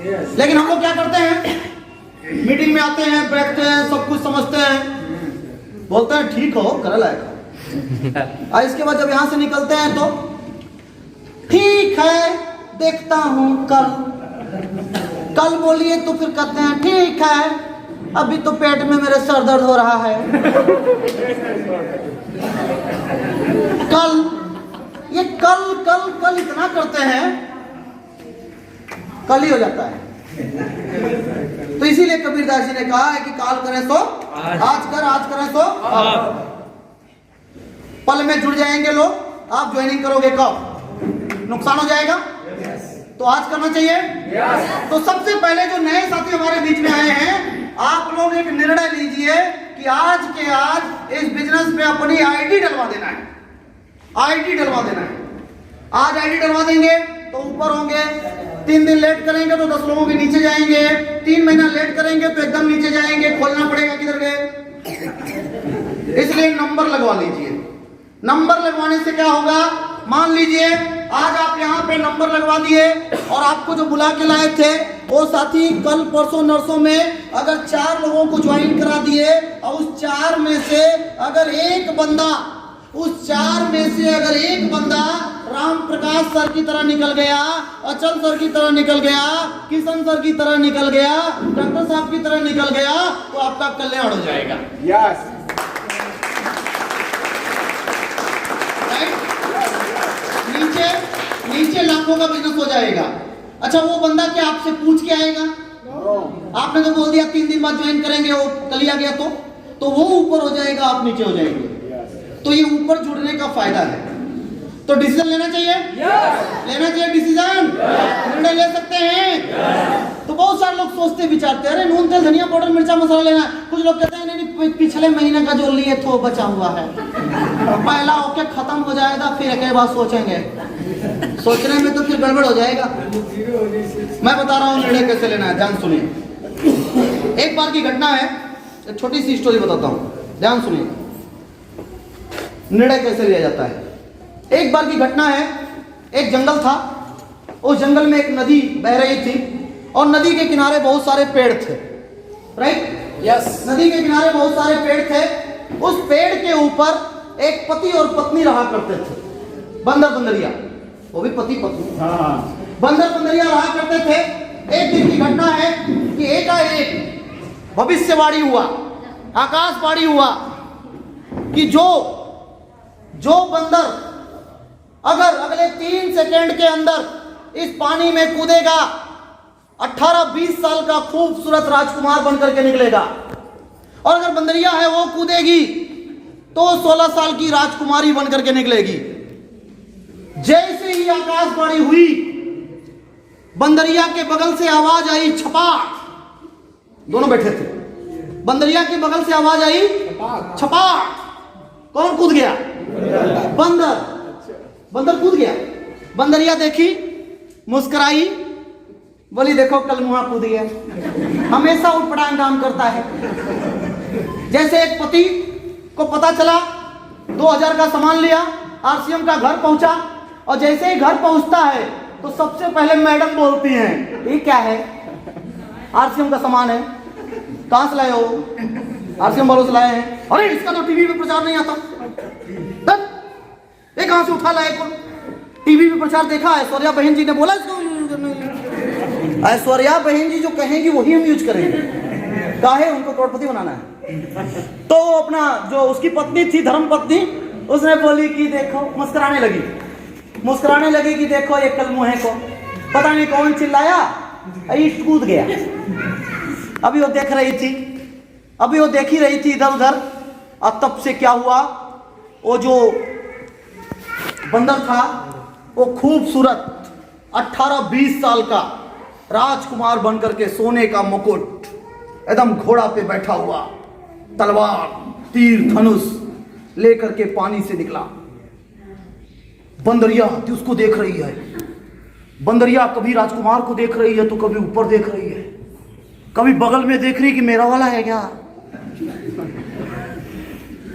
लेकिन हम लोग क्या करते हैं, मीटिंग में आते हैं, बैठते हैं, सब कुछ समझते हैं, बोलते हैं ठीक हो, कर लायक। और इसके बाद जब यहाँ से निकलते हैं तो ठीक है, देखता हूँ कल बोलिए, तो फिर कहते हैं ठीक है, अभी तो पेट में मेरे सर दर्द हो रहा है। ये कल इतना करते हैं, कल ही हो जाता है। तो इसीलिए कबीरदास जी ने कहा है कि काल करें सो आज करें सो पल में जुड़ जाएंगे लोग। आप ज्वाइनिंग करोगे कब? नुकसान हो जाएगा। तो आज करना चाहिए। तो सबसे पहले जो नए साथी हमारे बीच में आए हैं, आप लोग एक निर्णय लीजिए कि आज के आज इस बिजनेस में अपनी आईडी डलवा देना है। आईडी डलवा देना है। आज आईडी डलवा देंगे तो ऊपर होंगे, 3 दिन लेट करेंगे तो 10 लोगों के नीचे जाएंगे, 3 महीना लेट करेंगे तो एकदम नीचे जाएंगे, खोलना पड़ेगा किधर गए। इसलिए नंबर लगवा लीजिए। नंबर लगवाने से क्या होगा, मान लीजिए आज आप यहाँ पे नंबर लगवा दिए और आपको जो बुला के लाए थे वो साथी कल परसों नरसों में अगर 4 लोगों को ज्वाइन करा दिए और उस 4 में से अगर एक बंदा राम प्रकाश सर की तरह निकल गया, अचल सर की तरह निकल गया, किशन सर की तरह निकल गया, डॉक्टर साहब की तरह निकल गया, तो आपका कल्याण हो जाएगा। यस। नीचे लाखों का बिजनेस हो जाएगा। अच्छा, वो बंदा क्या आपसे पूछ के आएगा? आपने तो बोल दिया 3 दिन बाद ज्वाइन करेंगे, वो कल ही आ गया तो वो ऊपर हो जाएगा, आप नीचे हो जाएंगे। तो ये ऊपर जुड़ने का फायदा है। तो डिसीजन लेना चाहिए। लेना चाहिए डिसीजन। निर्णय ले सकते हैं। तो बहुत सारे लोग सोचते विचारते, अरे नून तेल धनिया पाउडर मिर्चा मसाला लेना। कुछ लोग कहते हैं नहीं, पिछले महीने का जो लिए तो बचा हुआ है, पहला ओके खत्म हो जाएगा, फिर एक बार सोचेंगे। सोचने में तो फिर गड़बड़ हो जाएगा। मैं बता रहा हूँ निर्णय कैसे लेना है, ध्यान सुनिए। एक बार की घटना है, एक छोटी सी स्टोरी बताता हूँ, ध्यान सुनिए। निर्णय कैसे लिया जाता है। एक बार की घटना है, एक जंगल था, उस जंगल में एक नदी बह रही थी और नदी के किनारे बहुत सारे पेड़ थे। राइट? यस। नदी के किनारे बहुत सारे पेड़ थे। उस पेड़ के ऊपर एक पति और पत्नी रहा करते थे, बंदर बंदरिया, वो भी पति पत्नी। बंदर बंदरिया रहा करते थे। एक दिन की घटना है कि एकाएक भविष्यवाणी हुआ, आकाशवाणी हुआ कि जो बंदर अगर अगले 3 सेकंड के अंदर इस पानी में कूदेगा, 18-20 साल का खूबसूरत राजकुमार बनकर के निकलेगा। और अगर बंदरिया है वो कूदेगी तो 16 साल की राजकुमारी बनकर के निकलेगी। जैसे ही आकाशवाणी हुई, बंदरिया के बगल से आवाज आई छपाक। दोनों बैठे थे। बंदरिया के बगल से आवाज आई छपाक। कौन कूद गया? बंदर कूद गया। बंदरिया देखी, मुस्कुराई, बोली देखो कल मुहा कूद गया। हमेशा उठपटांग काम करता है। जैसे एक पति को पता चला, 2000 का सामान लिया, आरसीएम का घर पहुंचा, और जैसे ही घर पहुंचता है तो सबसे पहले मैडम बोलती हैं, ये क्या है? आरसीएम का सामान है। कहां से लाए हो? आरसीएम वालों से लाए हैं। अरे इसका तो टीवी पे प्रचार नहीं आता। ये कहां से उठा लाए? कौन टीवी पे प्रचार देखा है? ऐश्वर्या बहन जी ने बोला इसको। ऐश्वर्या बहन जी जो कहेंगी वही हम यूज करेंगे। काहे? उनको करोड़पति बनाना है। तो अपना जो उसकी पत्नी थी, धर्म पत्नी, उसने बोली कि देखो, मुस्कुराने लगी कि देखो ये कल मुहे को पता नहीं कौन चिल्लाया, ईट कूद गया। अभी वो देख रही थी, अभी वो देख ही रही थी इधर उधर, और तब से क्या हुआ, वो जो बंदर था वो खूबसूरत 18-20 साल का राजकुमार बनकर के, सोने का मुकुट, एकदम घोड़ा पे बैठा हुआ, तलवार तीर धनुष लेकर के पानी से निकला। बंदरिया उसको देख रही है। बंदरिया कभी राजकुमार को देख रही है तो कभी ऊपर देख रही है, कभी बगल में देख रही कि मेरा वाला है क्या,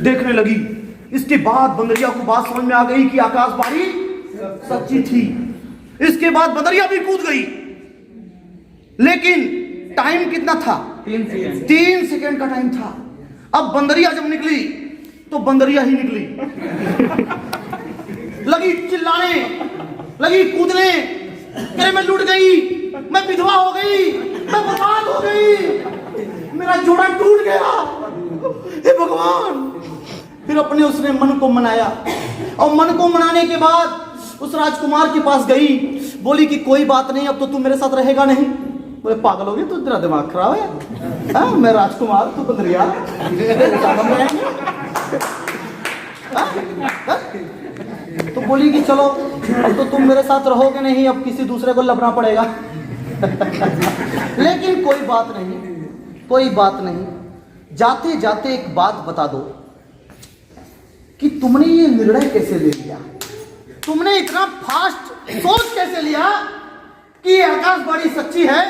देखने लगी। इसके बाद बंदरिया को बात समझ में आ गई कि आकाशवाणी सच्ची थी। इसके बाद बंदरिया भी कूद गई। लेकिन टाइम कितना था? 3 सेकंड का टाइम था। अब बंदरिया जब निकली तो बंदरिया ही निकली, लगी चिल्लाने, लगी कूदने, अरे मैं लुट गई, मैं विधवा हो गई, मैं बर्बाद हो गई, मेरा जोड़ा टूट गया, हे भगवान। फिर अपने उसने मन को मनाया, और मन को मनाने के बाद उस राजकुमार के पास गई, बोली कि कोई बात नहीं, अब तो तू मेरे साथ रहेगा नहीं। बोले पागल हो गई तू, तेरा दिमाग खराब है? हाँ, मैं राजकुमार, तू बंदरिया, तो बोली कि चलो अब तो तुम मेरे साथ रहोगे नहीं, अब किसी दूसरे को लबना पड़ेगा। लेकिन कोई बात नहीं, कोई बात नहीं, जाते जाते एक बात बता दो कि तुमने ये निर्णय कैसे ले लिया? तुमने इतना फास्ट सोच कैसे लिया कि ये आकाशवाणी सच्ची है?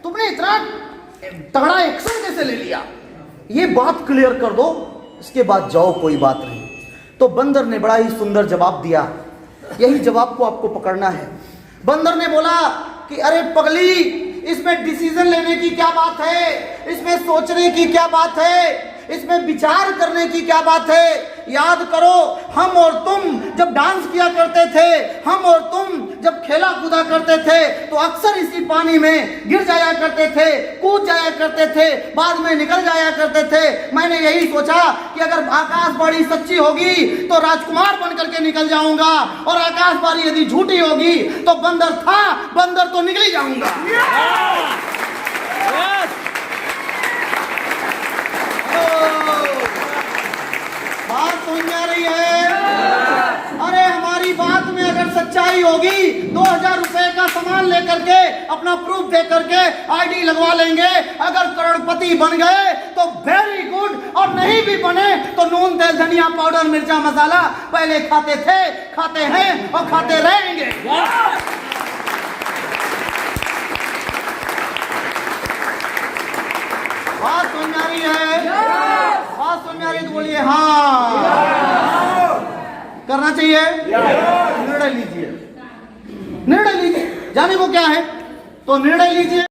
तुमने इतना तगड़ा एक्शन कैसे ले लिया? ये बात क्लियर कर दो, इसके बाद जाओ, कोई बात नहीं। तो बंदर ने बड़ा ही सुंदर जवाब दिया, यही जवाब को आपको पकड़ना है। बंदर ने बोला कि अरे पगली, इसमें डिसीजन लेने की क्या बात है, इसमें सोचने की क्या बात है, इसमें विचार करने की क्या बात है? याद करो, हम और तुम जब डांस किया करते थे, हम और तुम जब खेला कूदा करते थे, तो अक्सर इसी पानी में गिर जाया करते थे, कूद जाया करते थे, बाद में निकल जाया करते थे। मैंने यही सोचा कि अगर आकाशवाणी सच्ची होगी तो राजकुमार बन करके निकल जाऊंगा, और आकाशवाणी यदि झूठी होगी तो बंदर था, बंदर तो निकल ही जाऊंगा। बात समझ में आ रही है? अरे हमारी बात में अगर सच्चाई होगी, 2000 रुपए का सामान लेकर के, अपना प्रूफ दे करके आईडी लगवा लेंगे। अगर करोड़पति बन गए तो वेरी गुड, और नहीं भी बने तो नून तेल धनिया पाउडर मिर्चा मसाला पहले खाते थे, खाते हैं और खाते रहेंगे। बात समझ आ रही है? बात समझ आ रही है तो बोलिए हाँ। करना चाहिए, निर्णय लीजिए, निर्णय लीजिए। जाने को क्या है तो निर्णय लीजिए।